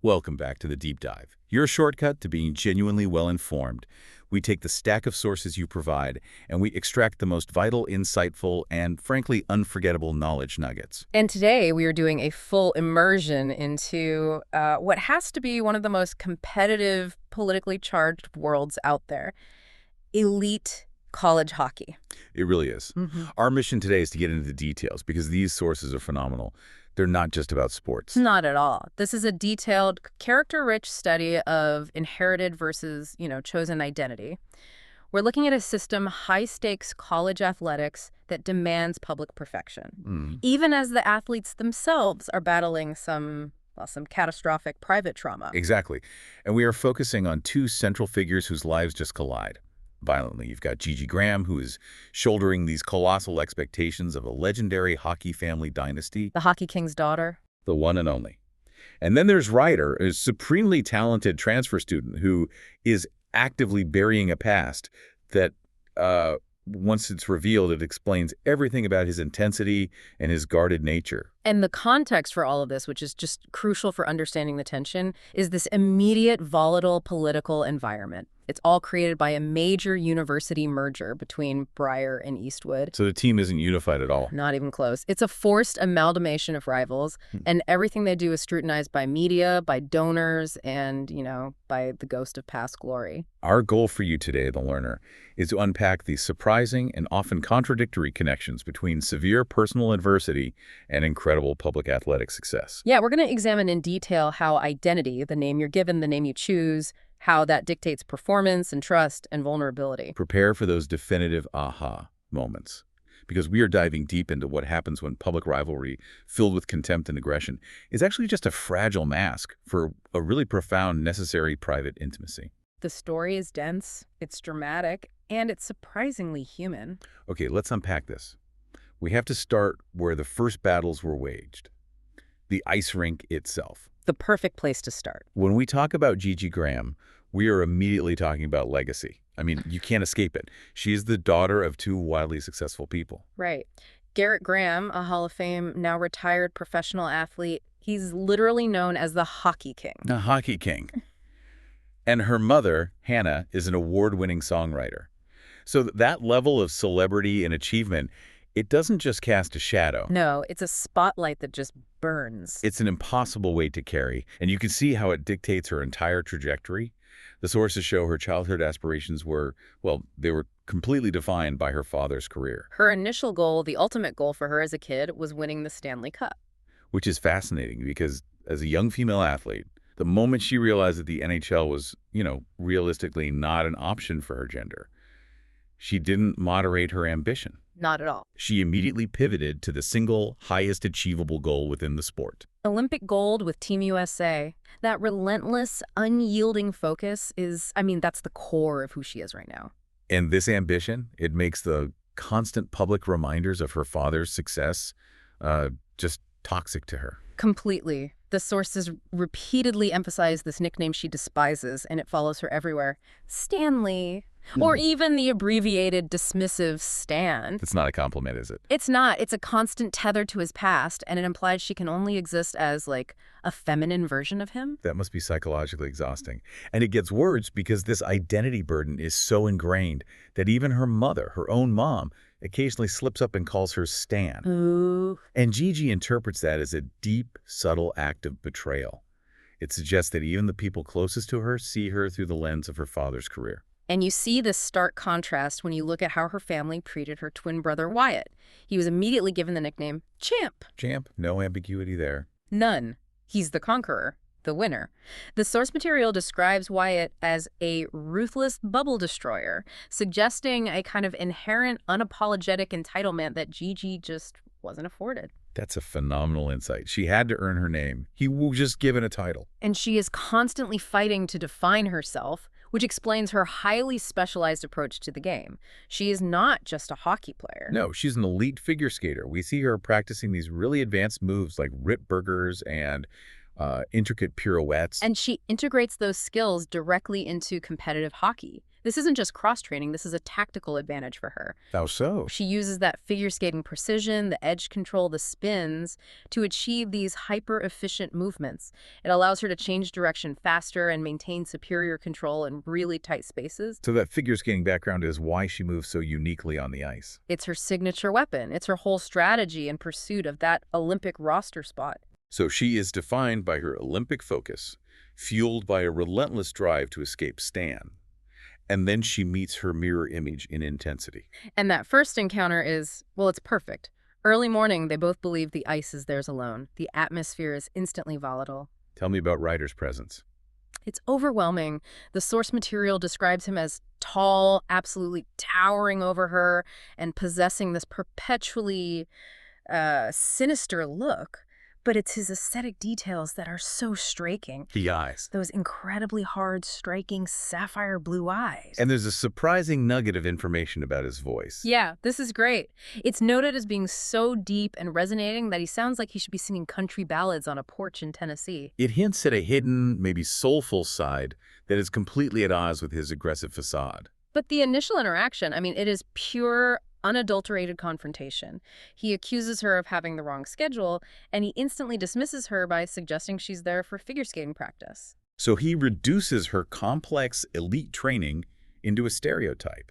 Welcome back to the Deep Dive, your shortcut to being genuinely well-informed. We take the stack of sources you provide, and we extract the most vital, insightful, and frankly unforgettable knowledge nuggets. And today we are doing a full immersion into what has to be one of the most competitive, politically charged worlds out there, elite college hockey. It really is. Our mission today is to get into the details because these sources are phenomenal. They're not just about sports. Not at all. This is a detailed, character-rich study of inherited versus, chosen identity. We're looking at a system, high-stakes college athletics, that demands public perfection, even as the athletes themselves are battling some catastrophic private trauma. Exactly. And we are focusing on two central figures whose lives just collide violently. You've got Gigi Graham, who is shouldering these colossal expectations of a legendary hockey family dynasty. The Hockey King's daughter. The one and only. And then there's Ryder, a supremely talented transfer student who is actively burying a past that, once it's revealed, it explains everything about his intensity and his guarded nature. And the context for all of this, which is just crucial for understanding the tension, is this immediate, volatile political environment. It's all created by a major university merger between Breyer and Eastwood. So the team isn't unified at all. Not even close. It's a forced amalgamation of rivals, and everything they do is scrutinized by media, by donors, and, by the ghost of past glory. Our goal for you today, the learner, is to unpack the surprising and often contradictory connections between severe personal adversity and incredible public athletic success. Yeah, we're going to examine in detail how identity, the name you're given, the name you choose, how that dictates performance and trust and vulnerability. Prepare for those definitive aha moments, because we are diving deep into what happens when public rivalry, filled with contempt and aggression, is actually just a fragile mask for a really profound, necessary private intimacy. The story is dense, it's dramatic, and it's surprisingly human. Okay, let's unpack this. We have to start where the first battles were waged, the ice rink itself. The perfect place to start. When we talk about Gigi Graham, we are immediately talking about legacy. I mean, you can't escape it. She is the daughter of two wildly successful people. Right. Garrett Graham, a Hall of Fame, now retired professional athlete, he's literally known as the Hockey King. The Hockey King. And her mother, Hannah, is an award-winning songwriter. So that level of celebrity and achievement, it doesn't just cast a shadow. No, it's a spotlight that just burns. It's an impossible weight to carry, and you can see how it dictates her entire trajectory. The sources show her childhood aspirations were, they were completely defined by her father's career. Her initial goal, the ultimate goal for her as a kid, was winning the Stanley Cup. Which is fascinating because as a young female athlete, the moment she realized that the NHL was, realistically not an option for her gender, she didn't moderate her ambition. Not at all. She immediately pivoted to the single highest achievable goal within the sport. Olympic gold with Team USA. That relentless, unyielding focus is, that's the core of who she is right now. And this ambition, it makes the constant public reminders of her father's success just toxic to her. Completely. The sources repeatedly emphasize this nickname she despises, and it follows her everywhere. Stanley. Or even the abbreviated dismissive Stan. It's not a compliment, is it? It's not. It's a constant tether to his past, and it implies she can only exist as, a feminine version of him. That must be psychologically exhausting. And it gets worse because this identity burden is so ingrained that even her mother, her own mom, occasionally slips up and calls her Stan. Ooh. And Gigi interprets that as a deep, subtle act of betrayal. It suggests that even the people closest to her see her through the lens of her father's career. And you see this stark contrast when you look at how her family treated her twin brother Wyatt. He was immediately given the nickname Champ. Champ, no ambiguity there. None. He's the conqueror, the winner. The source material describes Wyatt as a ruthless bubble destroyer, suggesting a kind of inherent, unapologetic entitlement that Gigi just wasn't afforded. That's a phenomenal insight. She had to earn her name. He was just given a title. And she is constantly fighting to define herself, which explains her highly specialized approach to the game. She is not just a hockey player. No, she's an elite figure skater. We see her practicing these really advanced moves like Ritbergers and intricate pirouettes. And she integrates those skills directly into competitive hockey. This isn't just cross-training, this is a tactical advantage for her. How so? She uses that figure skating precision, the edge control, the spins, to achieve these hyper-efficient movements. It allows her to change direction faster and maintain superior control in really tight spaces. So that figure skating background is why she moves so uniquely on the ice. It's her signature weapon. It's her whole strategy in pursuit of that Olympic roster spot. So she is defined by her Olympic focus, fueled by a relentless drive to escape Stan. And then she meets her mirror image in intensity. And that first encounter is, well, it's perfect. Early morning, they both believe the ice is theirs alone. The atmosphere is instantly volatile. Tell me about Ryder's presence. It's overwhelming. The source material describes him as tall, absolutely towering over her, and possessing this perpetually sinister look. But it's his aesthetic details that are so striking. The eyes. Those incredibly hard, striking, sapphire blue eyes. And there's a surprising nugget of information about his voice. Yeah, this is great. It's noted as being so deep and resonating that he sounds like he should be singing country ballads on a porch in Tennessee. It hints at a hidden, maybe soulful side that is completely at odds with his aggressive facade. But the initial interaction, I mean, it is pure, unadulterated confrontation. He accuses her of having the wrong schedule, and he instantly dismisses her by suggesting she's there for figure skating practice. So he reduces her complex, elite training into a stereotype.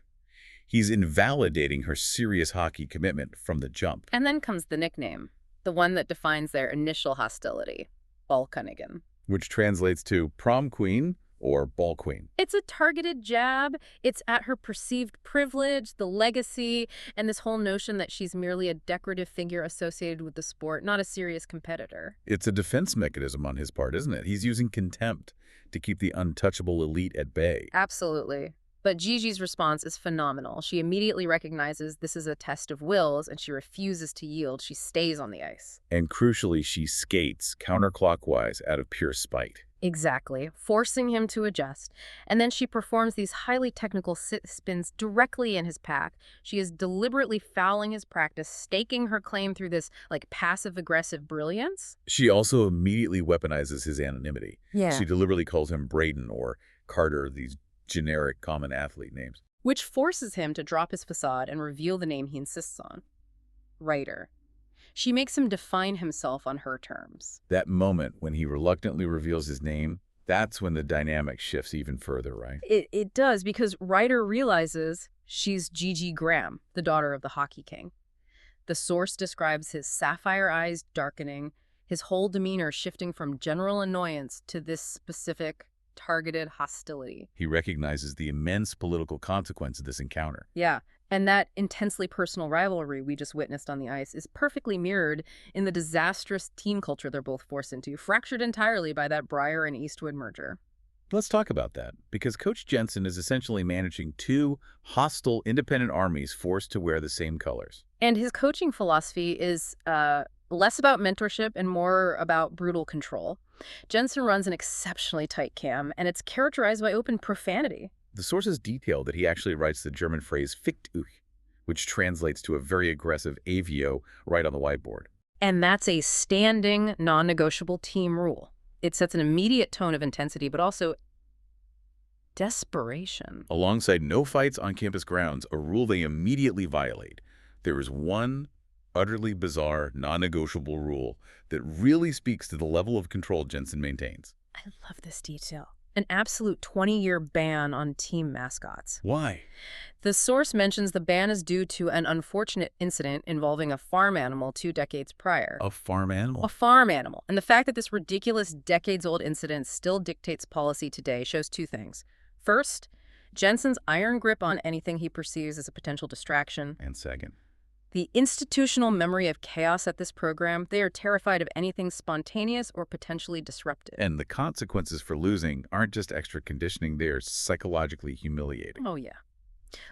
He's invalidating her serious hockey commitment from the jump. And then comes the nickname, the one that defines their initial hostility, Balkanigan. Which translates to prom queen or ball queen. It's a targeted jab. It's at her perceived privilege, the legacy, and this whole notion that she's merely a decorative figure associated with the sport, not a serious competitor. It's a defense mechanism on his part, isn't it? He's using contempt to keep the untouchable elite at bay. Absolutely. But Gigi's response is phenomenal. She immediately recognizes this is a test of wills, and she refuses to yield. She stays on the ice. And crucially, she skates counterclockwise out of pure spite. Exactly, forcing him to adjust. And then she performs these highly technical spins directly in his path. She is deliberately fouling his practice, staking her claim through this, passive-aggressive brilliance. She also immediately weaponizes his anonymity. Yeah. She deliberately calls him Braden or Carter, these generic common athlete names. Which forces him to drop his facade and reveal the name he insists on. Ryder. She makes him define himself on her terms. That moment when he reluctantly reveals his name, that's when the dynamic shifts even further, right? It does, because Ryder realizes she's Gigi Graham, the daughter of the Hockey King. The source describes his sapphire eyes darkening, his whole demeanor shifting from general annoyance to this specific, targeted hostility. He recognizes the immense political consequence of this encounter. Yeah, and that intensely personal rivalry we just witnessed on the ice is perfectly mirrored in the disastrous team culture they're both forced into, fractured entirely by that Briar and Eastwood merger. Let's talk about that, because Coach Jensen is essentially managing two hostile independent armies forced to wear the same colors. And his coaching philosophy is less about mentorship and more about brutal control. Jensen runs an exceptionally tight cam, and it's characterized by open profanity. The sources detail that he actually writes the German phrase Ficht euch, which translates to a very aggressive AVO right on the whiteboard. And that's a standing, non-negotiable team rule. It sets an immediate tone of intensity, but also desperation. Alongside no fights on campus grounds, a rule they immediately violate, there is one utterly bizarre, non-negotiable rule that really speaks to the level of control Jensen maintains. I love this detail. An absolute 20-year ban on team mascots. Why? The source mentions the ban is due to an unfortunate incident involving a farm animal 2 decades prior. A farm animal? A farm animal. And the fact that this ridiculous decades-old incident still dictates policy today shows 2 things. First, Jensen's iron grip on anything he perceives as a potential distraction. And second, the institutional memory of chaos at this program. They are terrified of anything spontaneous or potentially disruptive. And the consequences for losing aren't just extra conditioning, they are psychologically humiliating. Oh, yeah.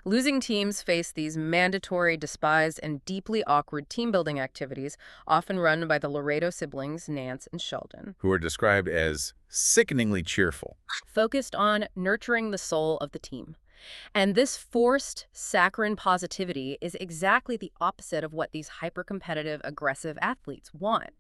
Losing teams face these mandatory, despised, and deeply awkward team-building activities, often run by the Laredo siblings, Nance and Sheldon, who are described as sickeningly cheerful. Focused on nurturing the soul of the team. And this forced, saccharine positivity is exactly the opposite of what these hyper-competitive, aggressive athletes want.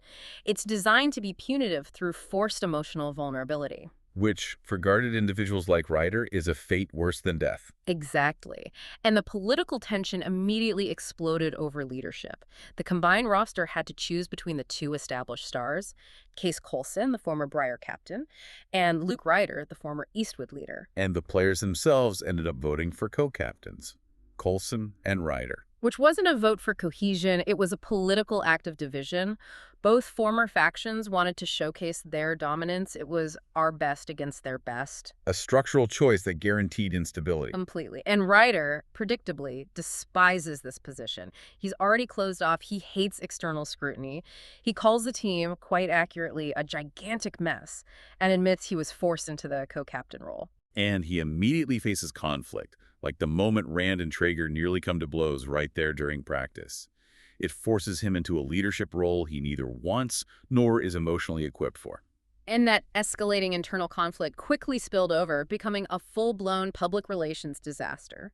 It's designed to be punitive through forced emotional vulnerability. which, for guarded individuals like Ryder, is a fate worse than death. Exactly. And the political tension immediately exploded over leadership. The combined roster had to choose between the two established stars, Case Coulson, the former Briar captain, and Luke Ryder, the former Eastwood leader. And the players themselves ended up voting for co-captains, Coulson and Ryder. Which wasn't a vote for cohesion, it was a political act of division. Both former factions wanted to showcase their dominance. It was our best against their best. A structural choice that guaranteed instability. Completely. And Ryder, predictably, despises this position. He's already closed off. He hates external scrutiny. He calls the team, quite accurately, a gigantic mess, and admits he was forced into the co-captain role. And he immediately faces conflict, like the moment Rand and Traeger nearly come to blows right there during practice. It forces him into a leadership role he neither wants nor is emotionally equipped for. And that escalating internal conflict quickly spilled over, becoming a full-blown public relations disaster.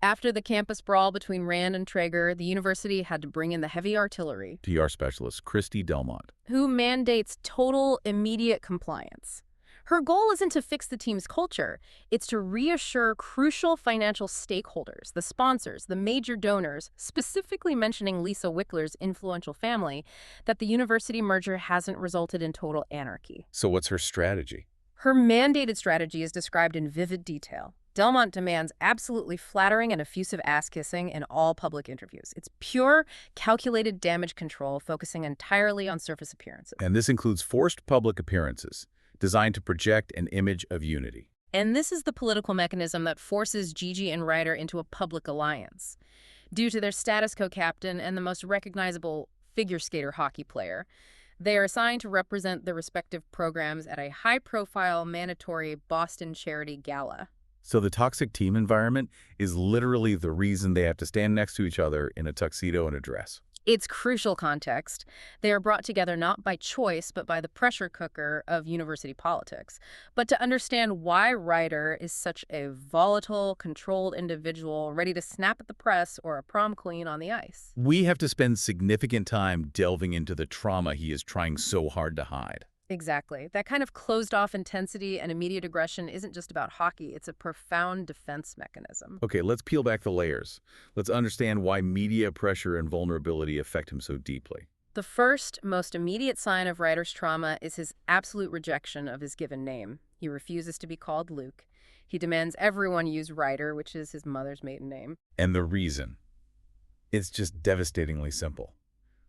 After the campus brawl between Rand and Traeger, the university had to bring in the heavy artillery, PR specialist Christy Delmont. who mandates total, immediate compliance. Her goal isn't to fix the team's culture. It's to reassure crucial financial stakeholders, the sponsors, the major donors, specifically mentioning Lisa Wickler's influential family, that the university merger hasn't resulted in total anarchy. So what's her strategy? Her mandated strategy is described in vivid detail. Delmont demands absolutely flattering and effusive ass-kissing in all public interviews. It's pure, calculated damage control, focusing entirely on surface appearances. And this includes forced public appearances, designed to project an image of unity. And this is the political mechanism that forces Gigi and Ryder into a public alliance. Due to their status co-captain and the most recognizable figure skater hockey player, they are assigned to represent their respective programs at a high-profile, mandatory Boston charity gala. So the toxic team environment is literally the reason they have to stand next to each other in a tuxedo and a dress. It's crucial context. They are brought together not by choice, but by the pressure cooker of university politics. But to understand why Ryder is such a volatile, controlled individual ready to snap at the press or a prom queen on the ice. We have to spend significant time delving into the trauma he is trying so hard to hide. Exactly. That kind of closed-off intensity and immediate aggression isn't just about hockey. It's a profound defense mechanism. Okay, let's peel back the layers. Let's understand why media pressure and vulnerability affect him so deeply. The first, most immediate sign of Ryder's trauma is his absolute rejection of his given name. He refuses to be called Luke. He demands everyone use Ryder, which is his mother's maiden name. And the reason? It's just devastatingly simple.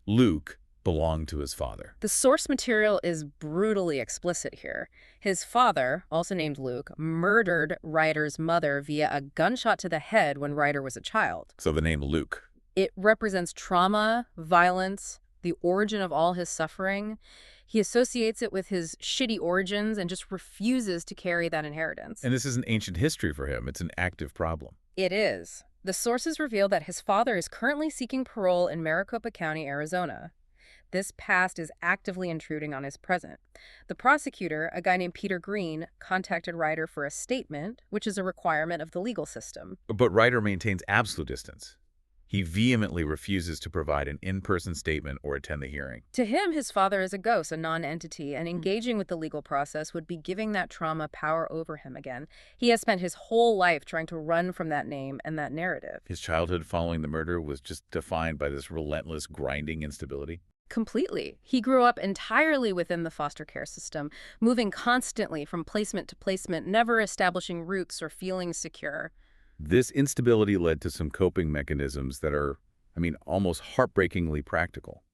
Luke belonged to his father. The source material is brutally explicit here. His father, also named Luke, murdered Ryder's mother via a gunshot to the head when Ryder was a child. So the name Luke. It represents trauma, violence, the origin of all his suffering. He associates it with his shitty origins and just refuses to carry that inheritance. And this isn't ancient history for him. It's an active problem. It is. The sources reveal that his father is currently seeking parole in Maricopa County, Arizona. This past is actively intruding on his present. The prosecutor, a guy named Peter Green, contacted Ryder for a statement, which is a requirement of the legal system. But Ryder maintains absolute distance. He vehemently refuses to provide an in-person statement or attend the hearing. To him, his father is a ghost, a non-entity, and engaging with the legal process would be giving that trauma power over him again. He has spent his whole life trying to run from that name and that narrative. His childhood following the murder was just defined by this relentless grinding instability. Completely. He grew up entirely within the foster care system, moving constantly from placement to placement, never establishing roots or feeling secure. This instability led to some coping mechanisms that are, almost heartbreakingly practical.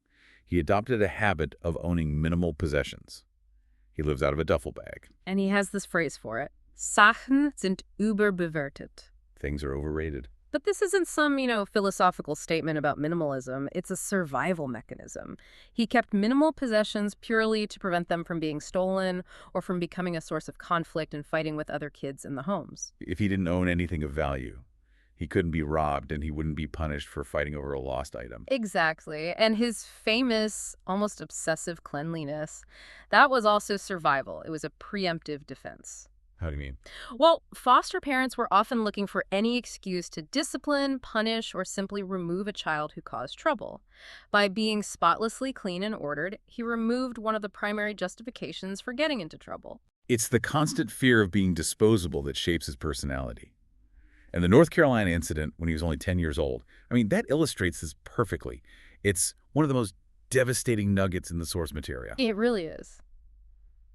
He adopted a habit of owning minimal possessions. He lives out of a duffel bag. And he has this phrase for it. Sachen sind überbewertet. Things are overrated. But this isn't some, philosophical statement about minimalism. It's a survival mechanism. He kept minimal possessions purely to prevent them from being stolen or from becoming a source of conflict and fighting with other kids in the homes. If he didn't own anything of value, he couldn't be robbed and he wouldn't be punished for fighting over a lost item. Exactly. And his famous, almost obsessive cleanliness, that was also survival. It was a preemptive defense. How do you mean? Well, foster parents were often looking for any excuse to discipline, punish, or simply remove a child who caused trouble. By being spotlessly clean and ordered, he removed one of the primary justifications for getting into trouble. It's the constant fear of being disposable that shapes his personality. And the North Carolina incident when he was only 10 years old, I mean, that illustrates this perfectly. It's one of the most devastating nuggets in the source material. It really is.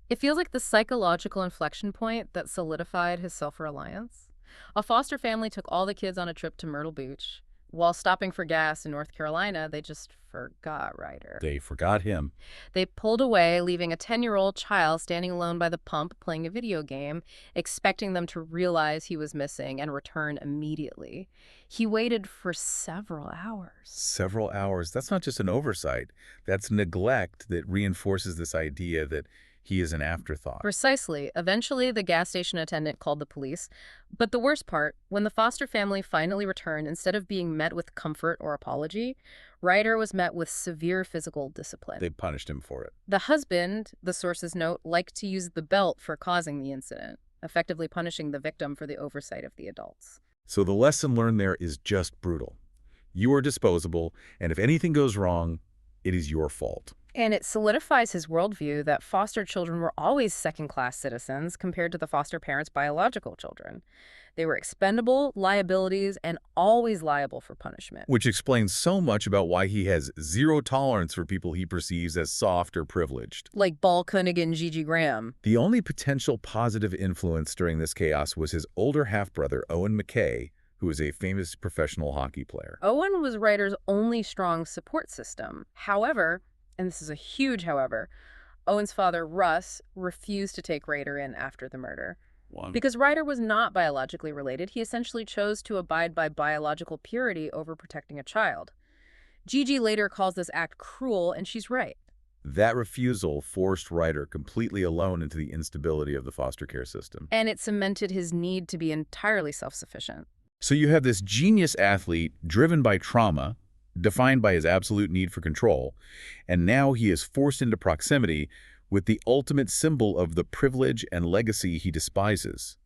It feels like the psychological inflection point that solidified his self-reliance. A foster family took all the kids on a trip to Myrtle Beach. While stopping for gas in North Carolina, they just forgot Ryder. They forgot him. They pulled away, leaving a 10-year-old child standing alone by the pump playing a video game, expecting them to realize he was missing and return immediately. He waited for several hours. Several hours. That's not just an oversight. That's neglect that reinforces this idea that he is an afterthought. Precisely. Eventually, the gas station attendant called the police. But the worst part, when the foster family finally returned, instead of being met with comfort or apology, Ryder was met with severe physical discipline. They punished him for it. The husband, the sources note, liked to use the belt for causing the incident, effectively punishing the victim for the oversight of the adults. So the lesson learned there is just brutal. You are disposable, and if anything goes wrong, it is your fault. And it solidifies his worldview that foster children were always second-class citizens compared to the foster parents' biological children. They were expendable, liabilities, and always liable for punishment. Which explains so much about why he has zero tolerance for people he perceives as soft or privileged. Like Balconic and Gigi Graham. The only potential positive influence during this chaos was his older half-brother, Owen McKay, who is a famous professional hockey player. Owen was Ryder's only strong support system. However, and this is a huge however, Owen's father, Russ, refused to take Ryder in after the murder. Because Ryder was not biologically related, he essentially chose to abide by biological purity over protecting a child. Gigi later calls this act cruel, and she's right. That refusal forced Ryder completely alone into the instability of the foster care system. And it cemented his need to be entirely self-sufficient. So you have this genius athlete driven by trauma, defined by his absolute need for control, and now he is forced into proximity with the ultimate symbol of the privilege and legacy he despises,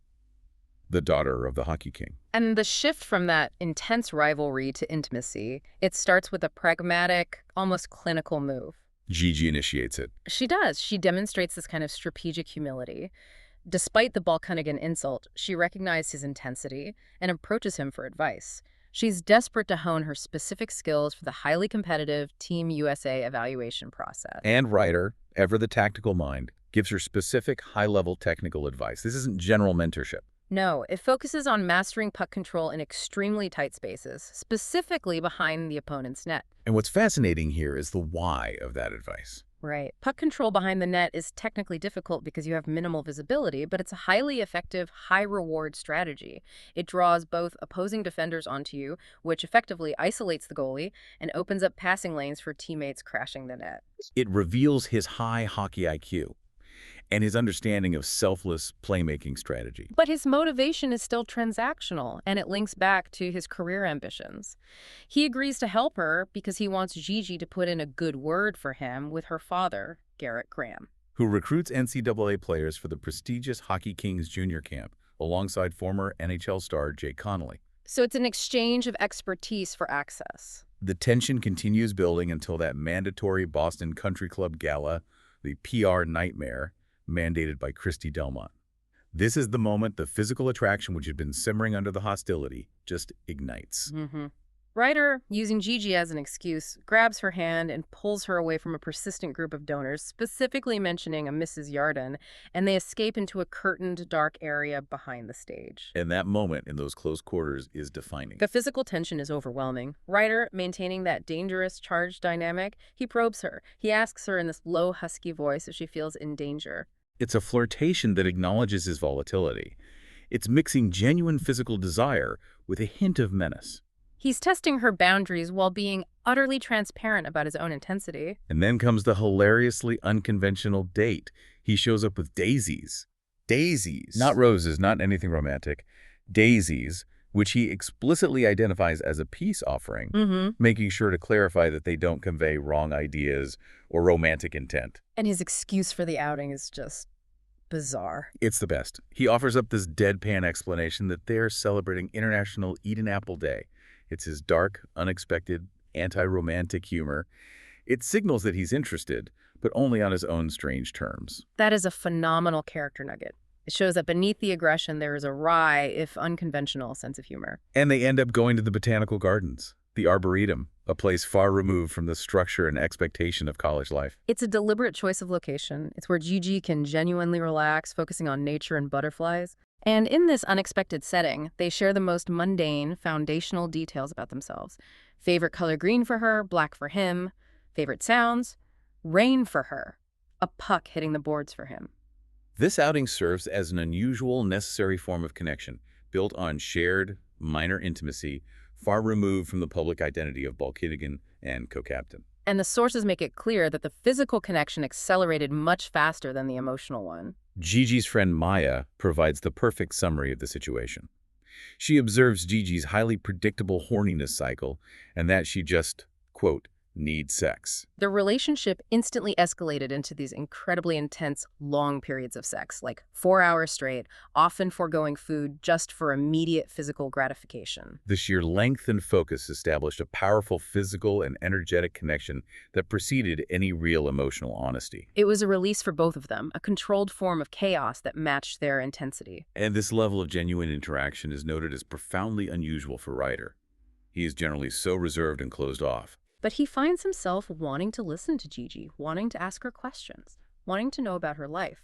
the daughter of the Hockey King. And the shift from that intense rivalry to intimacy, it starts with a pragmatic, almost clinical move. Gigi initiates it. She does. She demonstrates this kind of strategic humility. Despite the Balconigan insult, she recognized his intensity and approaches him for advice. She's desperate to hone her specific skills for the highly competitive Team USA evaluation process. And Ryder, ever the tactical mind, gives her specific high-level technical advice. This isn't general mentorship. No, it focuses on mastering puck control in extremely tight spaces, specifically behind the opponent's net. And what's fascinating here is the why of that advice. Right. Puck control behind the net is technically difficult because you have minimal visibility, but it's a highly effective, high-reward strategy. It draws both opposing defenders onto you, which effectively isolates the goalie, and opens up passing lanes for teammates crashing the net. It reveals his high hockey IQ and his understanding of selfless playmaking strategy. But his motivation is still transactional, and it links back to his career ambitions. He agrees to help her because he wants Gigi to put in a good word for him with her father, Garrett Graham, who recruits NCAA players for the prestigious Hockey Kings Junior Camp alongside former NHL star Jake Connolly. So it's an exchange of expertise for access. The tension continues building until that mandatory Boston Country Club gala, the PR nightmare, mandated by Christy Delmont. This is the moment the physical attraction which had been simmering under the hostility just ignites. Ryder, using Gigi as an excuse, grabs her hand and pulls her away from a persistent group of donors, specifically mentioning a Mrs. Yarden, and they escape into a curtained, dark area behind the stage. And that moment in those close quarters is defining. The physical tension is overwhelming. Ryder, maintaining that dangerous charge dynamic, he probes her. He asks her in this low, husky voice if she feels in danger. It's a flirtation that acknowledges his volatility. It's mixing genuine physical desire with a hint of menace. He's testing her boundaries while being utterly transparent about his own intensity. And then comes the hilariously unconventional date. He shows up with daisies. Daisies. Not roses, not anything romantic. Daisies, which he explicitly identifies as a peace offering, making sure to clarify that they don't convey wrong ideas or romantic intent. And his excuse for the outing is just bizarre. It's the best. He offers up this deadpan explanation that they're celebrating International Eat an Apple Day. It's his dark, unexpected, anti-romantic humor. It signals that he's interested, but only on his own strange terms. That is a phenomenal character nugget. It shows that beneath the aggression there is a wry, if unconventional, sense of humor. And they end up going to the botanical gardens, the Arboretum, a place far removed from the structure and expectation of college life. It's a deliberate choice of location. It's where Gigi can genuinely relax, focusing on nature and butterflies. And in this unexpected setting, they share the most mundane, foundational details about themselves. Favorite color green for her, black for him. Favorite sounds, rain for her. A puck hitting the boards for him. This outing serves as an unusual, necessary form of connection, built on shared, minor intimacy, far removed from the public identity of Balkinnigan and co-captain. And the sources make it clear that the physical connection accelerated much faster than the emotional one. Gigi's friend Maya provides the perfect summary of the situation. She observes Gigi's highly predictable horniness cycle and that she just, quote, needs sex. The relationship instantly escalated into these incredibly intense, long periods of sex, like 4 hours straight, often foregoing food just for immediate physical gratification. The sheer length and focus established a powerful physical and energetic connection that preceded any real emotional honesty. It was a release for both of them, a controlled form of chaos that matched their intensity. And this level of genuine interaction is noted as profoundly unusual for Ryder. He is generally so reserved and closed off. But he finds himself wanting to listen to Gigi, wanting to ask her questions, wanting to know about her life.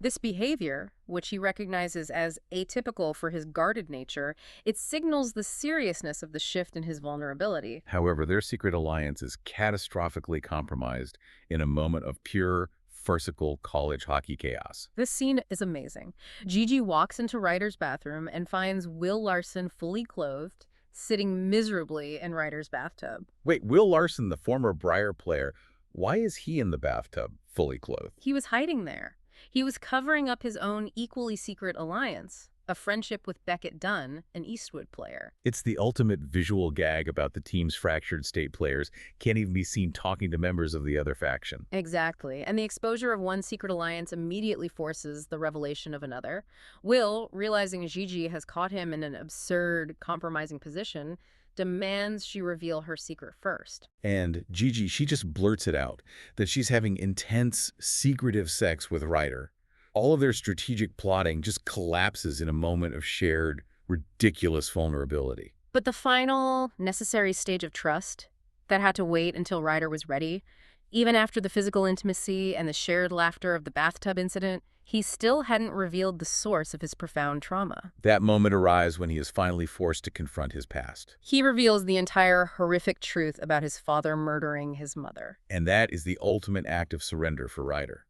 This behavior, which he recognizes as atypical for his guarded nature, it signals the seriousness of the shift in his vulnerability. However, their secret alliance is catastrophically compromised in a moment of pure, farcical college hockey chaos. This scene is amazing. Gigi walks into Ryder's bathroom and finds Will Larson fully clothed, sitting miserably in Ryder's bathtub. Wait, Will Larson, the former Briar player, why is he in the bathtub, fully clothed? He was hiding there. He was covering up his own equally secret alliance, a friendship with Beckett Dunn, an Eastwood player. It's the ultimate visual gag about the team's fractured state players can't even be seen talking to members of the other faction. Exactly, and the exposure of one secret alliance immediately forces the revelation of another. Will, realizing Gigi has caught him in an absurd, compromising position, demands she reveal her secret first. And Gigi, she just blurts it out, that she's having intense, secretive sex with Ryder. All of their strategic plotting just collapses in a moment of shared, ridiculous vulnerability. But the final, necessary stage of trust, that had to wait until Ryder was ready, even after the physical intimacy and the shared laughter of the bathtub incident, he still hadn't revealed the source of his profound trauma. That moment arrives when he is finally forced to confront his past. He reveals the entire horrific truth about his father murdering his mother. And that is the ultimate act of surrender for Ryder.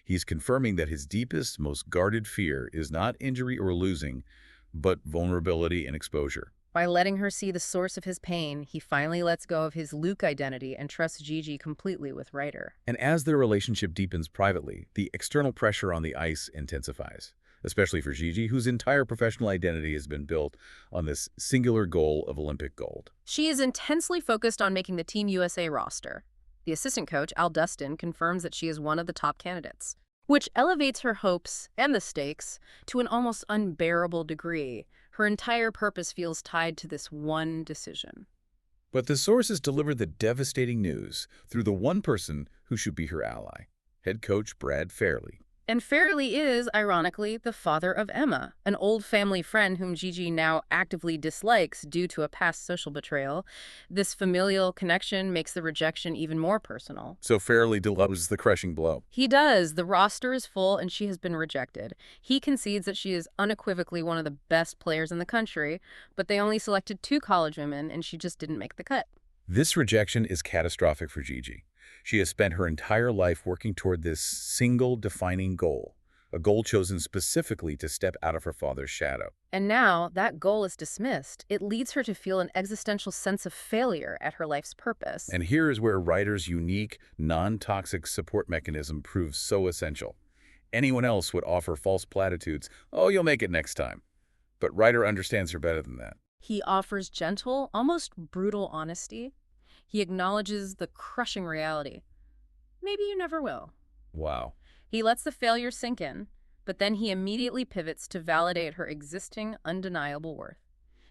He's confirming that his deepest, most guarded fear is not injury or losing, but vulnerability and exposure. By letting her see the source of his pain, he finally lets go of his Luke identity and trusts Gigi completely with Ryder. And as their relationship deepens privately, the external pressure on the ice intensifies, especially for Gigi, whose entire professional identity has been built on this singular goal of Olympic gold. She is intensely focused on making the Team USA roster. The assistant coach, Al Dustin, confirms that she is one of the top candidates, which elevates her hopes and the stakes to an almost unbearable degree. Her entire purpose feels tied to this one decision. But the sources deliver the devastating news through the one person who should be her ally, head coach Brad Fairley. And Fairley is, ironically, the father of Emma, an old family friend whom Gigi now actively dislikes due to a past social betrayal. This familial connection makes the rejection even more personal. So Fairley delivers the crushing blow. He does. The roster is full and she has been rejected. He concedes that she is unequivocally one of the best players in the country, but they only selected 2 college women and she just didn't make the cut. This rejection is catastrophic for Gigi. She has spent her entire life working toward this single defining goal, a goal chosen specifically to step out of her father's shadow. And now that goal is dismissed. It leads her to feel an existential sense of failure at her life's purpose. And here is where Ryder's unique, non-toxic support mechanism proves so essential. Anyone else would offer false platitudes, "Oh, you'll make it next time." But Ryder understands her better than that. He offers gentle, almost brutal honesty. He acknowledges the crushing reality. Maybe you never will. Wow. He lets the failure sink in, but then he immediately pivots to validate her existing, undeniable worth.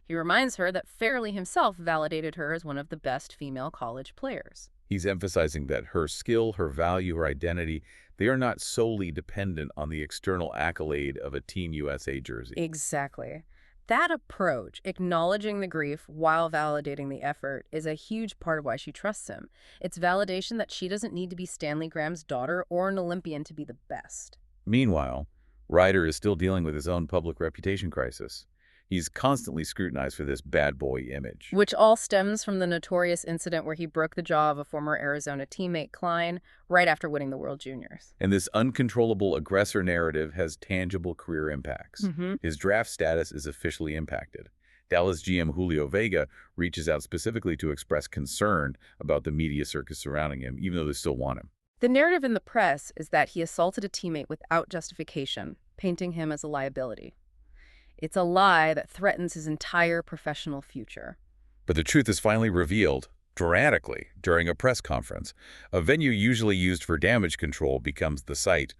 He reminds her that Fairley himself validated her as one of the best female college players. He's emphasizing that her skill, her value, her identity, they are not solely dependent on the external accolade of a Team USA jersey. Exactly. That approach, acknowledging the grief while validating the effort, is a huge part of why she trusts him. It's validation that she doesn't need to be Stanley Graham's daughter or an Olympian to be the best. Meanwhile, Ryder is still dealing with his own public reputation crisis. He's constantly scrutinized for this bad boy image. Which all stems from the notorious incident where he broke the jaw of a former Arizona teammate, Klein, right after winning the World Juniors. And this uncontrollable aggressor narrative has tangible career impacts. His draft status is officially impacted. Dallas GM Julio Vega reaches out specifically to express concern about the media circus surrounding him, even though they still want him. The narrative in the press is that he assaulted a teammate without justification, painting him as a liability. It's a lie that threatens his entire professional future. But the truth is finally revealed, dramatically, during a press conference. A venue usually used for damage control becomes the site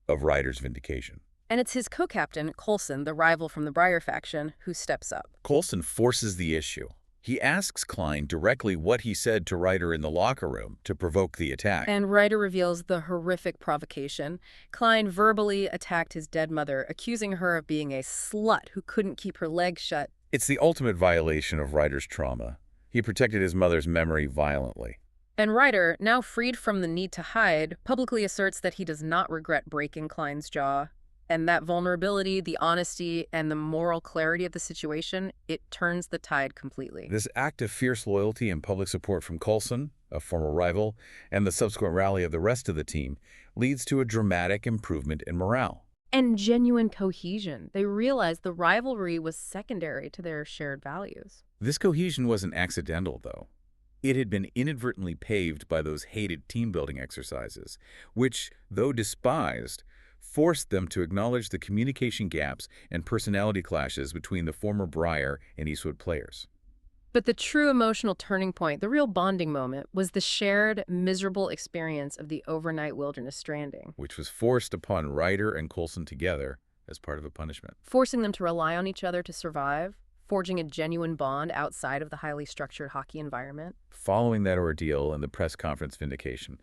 of Ryder's vindication. And it's his co-captain, Coulson, the rival from the Breyer faction, who steps up. Coulson forces the issue. He asks Klein directly what he said to Ryder in the locker room to provoke the attack. And Ryder reveals the horrific provocation. Klein verbally attacked his dead mother, accusing her of being a slut who couldn't keep her legs shut. It's the ultimate violation of Ryder's trauma. He protected his mother's memory violently. And Ryder, now freed from the need to hide, publicly asserts that he does not regret breaking Klein's jaw. And that vulnerability, the honesty, and the moral clarity of the situation, it turns the tide completely. This act of fierce loyalty and public support from Coulson, a former rival, and the subsequent rally of the rest of the team leads to a dramatic improvement in morale. And genuine cohesion. They realized the rivalry was secondary to their shared values. This cohesion wasn't accidental, though. It had been inadvertently paved by those hated team-building exercises, which, though despised, forced them to acknowledge the communication gaps and personality clashes between the former Breyer and Eastwood players. But the true emotional turning point, the real bonding moment, was the shared, miserable experience of the overnight wilderness stranding, which was forced upon Ryder and Coulson together as part of a punishment. forcing them to rely on each other to survive, forging a genuine bond outside of the highly structured hockey environment. Following that ordeal and the press conference vindication,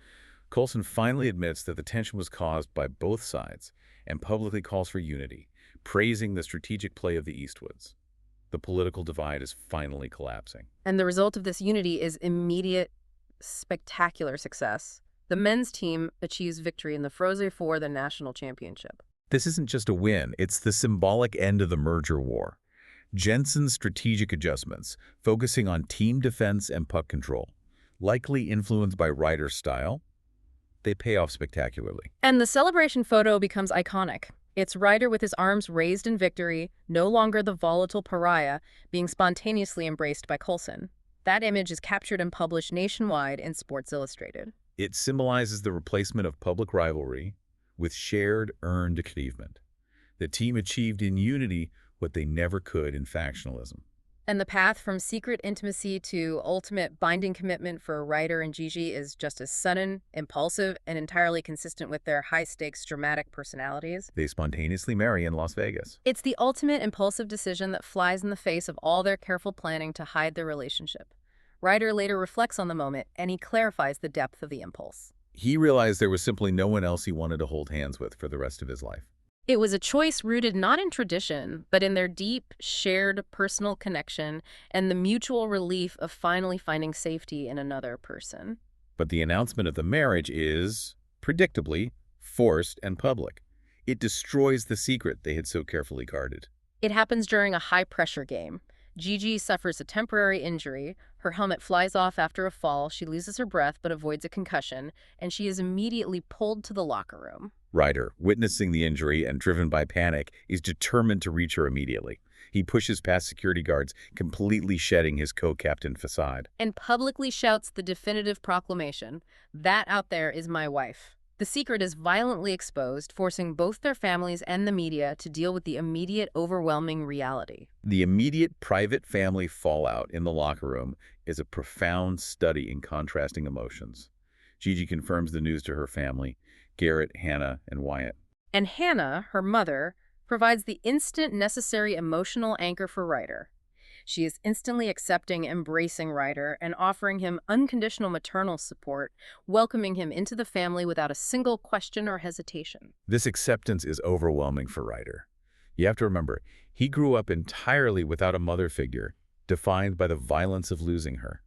Coulson finally admits that the tension was caused by both sides and publicly calls for unity, praising the strategic play of the Eastwoods. The political divide is finally collapsing. And the result of this unity is immediate, spectacular success. The men's team achieves victory in the Froze for the national championship. This isn't just a win, it's the symbolic end of the merger war. Jensen's strategic adjustments, focusing on team defense and puck control, likely influenced by Ryder's style, they pay off spectacularly. And the celebration photo becomes iconic. It's Ryder with his arms raised in victory, no longer the volatile pariah, being spontaneously embraced by Coulson. That image is captured and published nationwide in Sports Illustrated. It symbolizes the replacement of public rivalry with shared, earned achievement. The team achieved in unity what they never could in factionalism. And the path from secret intimacy to ultimate binding commitment for Ryder and Gigi is just as sudden, impulsive, and entirely consistent with their high-stakes, dramatic personalities. They spontaneously marry in Las Vegas. It's the ultimate impulsive decision that flies in the face of all their careful planning to hide their relationship. Ryder later reflects on the moment, and he clarifies the depth of the impulse. He realized there was simply no one else he wanted to hold hands with for the rest of his life. It was a choice rooted not in tradition, but in their deep, shared personal connection and the mutual relief of finally finding safety in another person. But the announcement of the marriage is, predictably, forced and public. It destroys the secret they had so carefully guarded. It happens during a high-pressure game. Gigi suffers a temporary injury. Her helmet flies off after a fall. She loses her breath but avoids a concussion, and she is immediately pulled to the locker room. Ryder, witnessing the injury and driven by panic, is determined to reach her immediately. He pushes past security guards, completely shedding his co-captain facade. And publicly shouts the definitive proclamation, "That out there is my wife." The secret is violently exposed, forcing both their families and the media to deal with the immediate, overwhelming reality. The immediate private family fallout in the locker room is a profound study in contrasting emotions. Gigi confirms the news to her family, Garrett, Hannah, and Wyatt. And Hannah, her mother, provides the instant necessary emotional anchor for Ryder. She is instantly accepting, embracing Ryder, and offering him unconditional maternal support, welcoming him into the family without a single question or hesitation. This acceptance is overwhelming for Ryder. You have to remember, he grew up entirely without a mother figure, defined by the violence of losing her.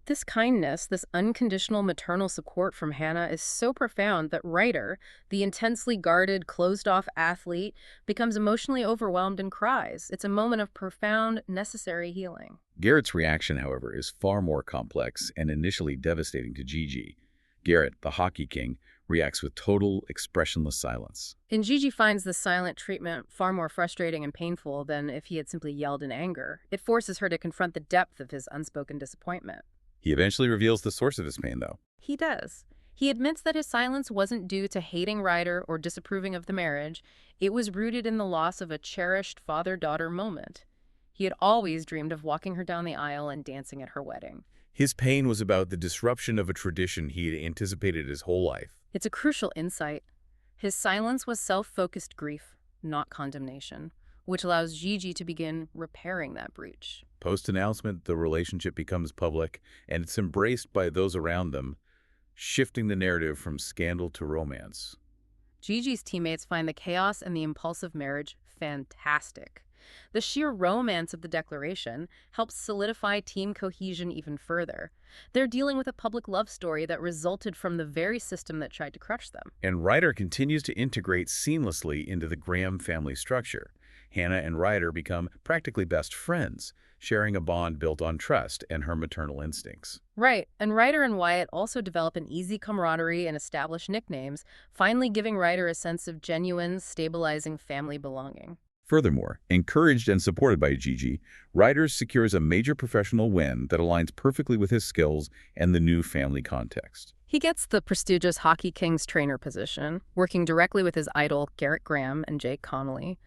This kindness, this unconditional maternal support from Hannah is so profound that Ryder, the intensely guarded, closed-off athlete, becomes emotionally overwhelmed and cries. It's a moment of profound, necessary healing. Garrett's reaction, however, is far more complex and initially devastating to Gigi. Garrett, the hockey king, reacts with total, expressionless silence. And Gigi finds the silent treatment far more frustrating and painful than if he had simply yelled in anger. It forces her to confront the depth of his unspoken disappointment. He eventually reveals the source of his pain, though. He does. He admits that his silence wasn't due to hating Ryder or disapproving of the marriage. It was rooted in the loss of a cherished father-daughter moment. He had always dreamed of walking her down the aisle and dancing at her wedding. His pain was about the disruption of a tradition he had anticipated his whole life. It's a crucial insight. His silence was self-focused grief, not condemnation, which allows Gigi to begin repairing that breach. Post-announcement, the relationship becomes public, and it's embraced by those around them, shifting the narrative from scandal to romance. Gigi's teammates find the chaos and the impulsive marriage fantastic. The sheer romance of the declaration helps solidify team cohesion even further. They're dealing with a public love story that resulted from the very system that tried to crush them. And Ryder continues to integrate seamlessly into the Graham family structure. Hannah and Ryder become practically best friends, sharing a bond built on trust and her maternal instincts. Right, and Ryder and Wyatt also develop an easy camaraderie and establish nicknames, finally giving Ryder a sense of genuine, stabilizing family belonging. Furthermore, encouraged and supported by Gigi, Ryder secures a major professional win that aligns perfectly with his skills and the new family context. He gets the prestigious Hockey Kings trainer position, working directly with his idol Garrett Graham and Jake Connolly.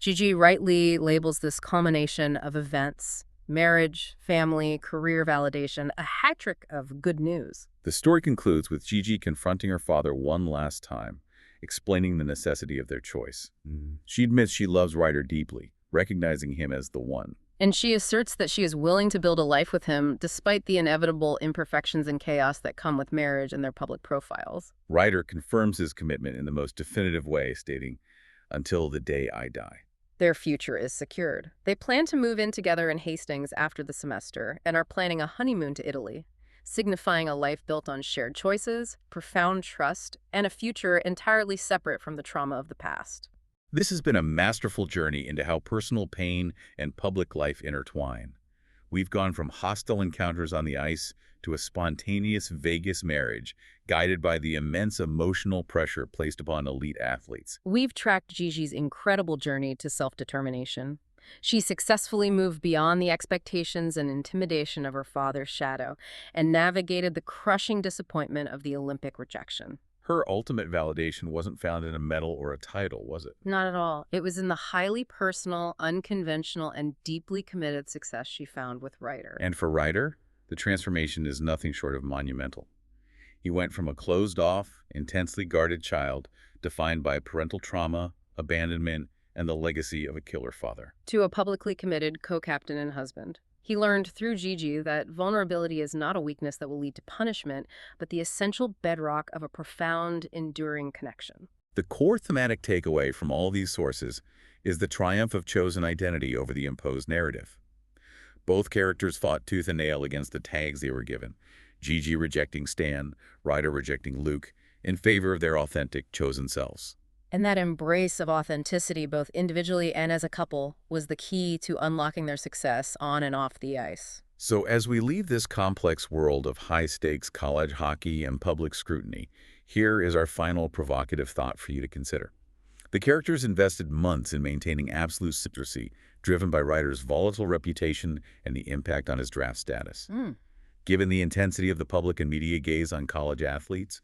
Gigi rightly labels this culmination of events, marriage, family, career validation, a hat trick of good news. The story concludes with Gigi confronting her father one last time, explaining the necessity of their choice. She admits she loves Ryder deeply, recognizing him as the one. And she asserts that she is willing to build a life with him despite the inevitable imperfections and chaos that come with marriage and their public profiles. Ryder confirms his commitment in the most definitive way, stating, "Until the day I die." Their future is secured. They plan to move in together in Hastings after the semester and are planning a honeymoon to Italy, signifying a life built on shared choices, profound trust, and a future entirely separate from the trauma of the past. This has been a masterful journey into how personal pain and public life intertwine. We've gone from hostile encounters on the ice to a spontaneous Vegas marriage, guided by the immense emotional pressure placed upon elite athletes. We've tracked Gigi's incredible journey to self-determination. She successfully moved beyond the expectations and intimidation of her father's shadow and navigated the crushing disappointment of the Olympic rejection. Her ultimate validation wasn't found in a medal or a title, was it? Not at all. It was in the highly personal, unconventional, and deeply committed success she found with Ryder. And for Ryder, the transformation is nothing short of monumental. He went from a closed-off, intensely guarded child defined by parental trauma, abandonment, and the legacy of a killer father, to a publicly committed co-captain and husband. He learned through Gigi that vulnerability is not a weakness that will lead to punishment, but the essential bedrock of a profound, enduring connection. The core thematic takeaway from all these sources is the triumph of chosen identity over the imposed narrative. Both characters fought tooth and nail against the tags they were given, Gigi rejecting Stan, Ryder rejecting Luke, in favor of their authentic, chosen selves. And that embrace of authenticity, both individually and as a couple, was the key to unlocking their success on and off the ice. So as we leave this complex world of high-stakes college hockey and public scrutiny, here is our final provocative thought for you to consider. The characters invested months in maintaining absolute secrecy, driven by Ryder's volatile reputation and the impact on his draft status. Given the intensity of the public and media gaze on college athletes,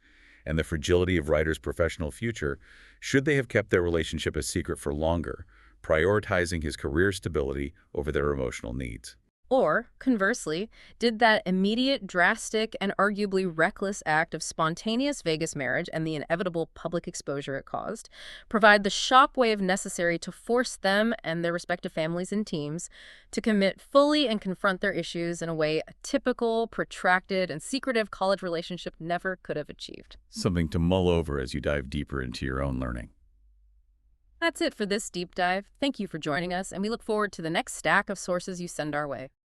and the fragility of Ryder's professional future, should they have kept their relationship a secret for longer, prioritizing his career stability over their emotional needs? Or, conversely, did that immediate, drastic, and arguably reckless act of spontaneous Vegas marriage and the inevitable public exposure it caused provide the shockwave necessary to force them and their respective families and teams to commit fully and confront their issues in a way a typical, protracted, and secretive college relationship never could have achieved? Something to mull over as you dive deeper into your own learning. That's it for this deep dive. Thank you for joining us, and we look forward to the next stack of sources you send our way.